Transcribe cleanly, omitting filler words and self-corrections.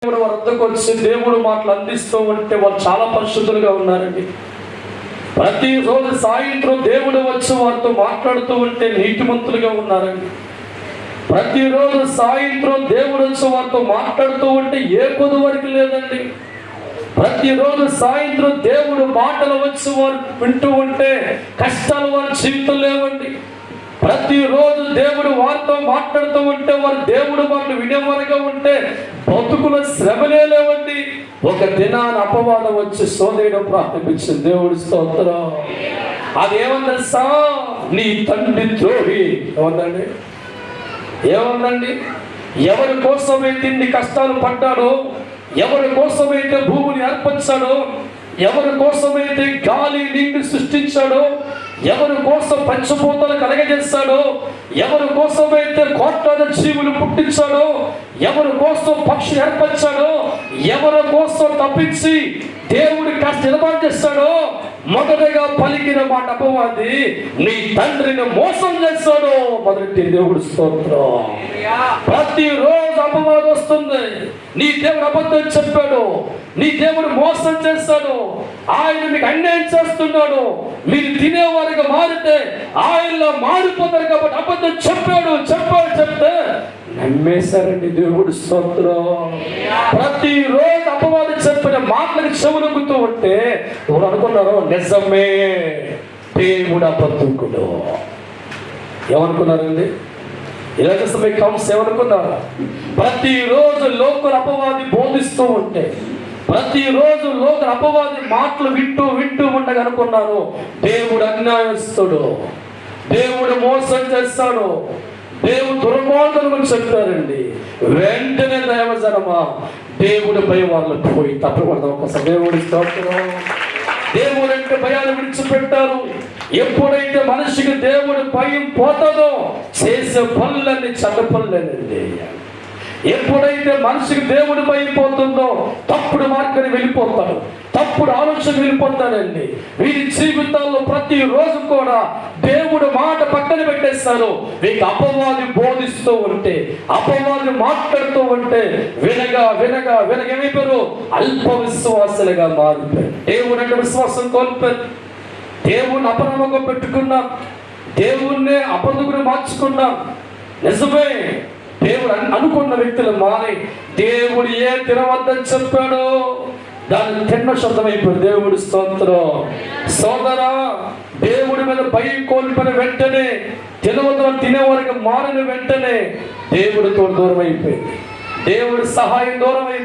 వారి వద్దకు వచ్చి దేవుడు మాటలు అందిస్తూ ఉంటే వాళ్ళు చాలా పరిశుద్ధులుగా ఉన్నారండి. ప్రతిరోజు సాయంత్రం దేవుడు వచ్చి వారితో మాట్లాడుతూ ఉంటే నీతిమంతులుగా ఉన్నారండి. ప్రతిరోజు సాయంత్రం దేవుడు వచ్చి వారితో మాట్లాడుతూ ఉంటే ఏ కొద్ది వరకు లేదండి. ప్రతిరోజు సాయంత్రం దేవుడు మాటలు వచ్చి వారు వింటూ ఉంటే కష్టాలు వారి జీవితం లేవండి. ప్రతిరోజు దేవుడు వారితో మాట్లాడుతూ ఉంటే వారు దేవుడు మాటలు వినేవారుగా ఉంటే బతుకుల శ్రమలే లేవండి. ఒక దినాన్ని అపవాదం వచ్చి సోదరుడు ప్రారంభించింది. దేవుడి స్తోత్రం. అదేమన్నా సా నీ తండ్రి ద్రోహి ఏమందండి. ఎవరి కోసమైతే ఇన్ని కష్టాలు పడ్డాడో, ఎవరి కోసమైతే భూమిని అర్పించాడో, ఎవరి కోసమైతే గాలి నీటిని సృష్టించాడో, ఎవరి కోసం పంచభూతాలు కలగజేస్తాడో, ఎవరి కోసమైతే కోట్లాది జీవులు పుట్టించాడో, ఎవరి కోసం పక్షి ఏర్పరిచాడో, ఎవరి కోసం తప్పించి దేవుడి కాస్త నిర్మాణం చేస్తాడో, మొదటగా పలికిన మాట అపవాది నీ తండ్రిని మోసం చేస్తాడు. మొదటి దేవుడు స్తోత్రం. ప్రతిరోజు అపవాదం వస్తుంది. నీ దేవుడు అబద్ధం చెప్పాడు, నీ దేవుడు మోసం చేస్తాడు, ఆయన మీకు అన్యాయం చేస్తున్నాడు, మీరు తినేవారిగా మారితే ఆయనలో మారిపోతారు కాబట్టి అబద్ధం చెప్పాడు చెప్తే నమ్మేశారండి. దేవుడు స్తోత్రం. ప్రతిరోజు అపవాదం చెప్పిన మాటలకు చెవులొగ్గుతూ ఉంటే ఎవరు అనుకున్నారు నిజమే దేవుడు అబద్ధకుడు. ఏమనుకున్నారండి? ఇలాగ సమయ కౌన్స్ ఏమనుకున్నారు? ప్రతిరోజు లోకల అపవాది బోధిస్తూ ఉంటే, ప్రతిరోజు లోకల అపవాది మాటలు వింటూ ఉండగా అనుకున్నారు దేవుడు అన్యాయస్తుడు, దేవుడు మోసం చేస్తాడు, దేవుడు దుర్మార్గులు చెప్పారండి. వెంటనే దైవజనమా దేవుడి భయం వాళ్ళు పోయి తప్పకూడదు. ఒకసారి దేవుడి స్తోత్రం. దేవుడు అంటే భయాలు విడిచిపెట్టారు. ఎప్పుడైతే మనిషికి దేవుడి భయం పోతుందో చేసే పనులన్నీ చెడ్డ పనులేనండి. ఎప్పుడైతే మనిషికి దేవుడి భయం పోతుందో తప్పుడు మార్గాన్ని వెళ్ళిపోతాడు, తప్పుడు ఆలోచన వెళ్ళిపోతాడండి. వీరి జీవితాల్లో ప్రతిరోజు కూడా దేవుడు మాట పక్కన పెట్టేస్తారు. వీరికి అపవాది బోధిస్తూ ఉంటే, అపవాది మాట్లాడుతూ ఉంటే వినగా ఏమైపోయారు? అల్ప విశ్వాసులుగా మారిపోయారు. దేవుడు అంటే విశ్వాసం కోల్పోయారు. దేవుణ్ణి అపనమ్మకం పెట్టుకున్నాం, దేవుణ్ణే అబద్ధకుని మార్చుకున్నాం. నిజమే, దేవుడు అనుకున్న వ్యక్తులు మారి దేవుడు ఏ తినవద్దని చెప్పాడో దాన్ని తిన్న శబ్దమైపోయింది. దేవుడి స్తోత్రం. సోదరా, దేవుడి మీద భయం కోల్పోయిన వెంటనే, తినవద్దని తినేవారికి మారిన వెంటనే దేవుడితో దూరం అయిపోయింది. దేవుడి సహాయం దూరం అయిపోయింది.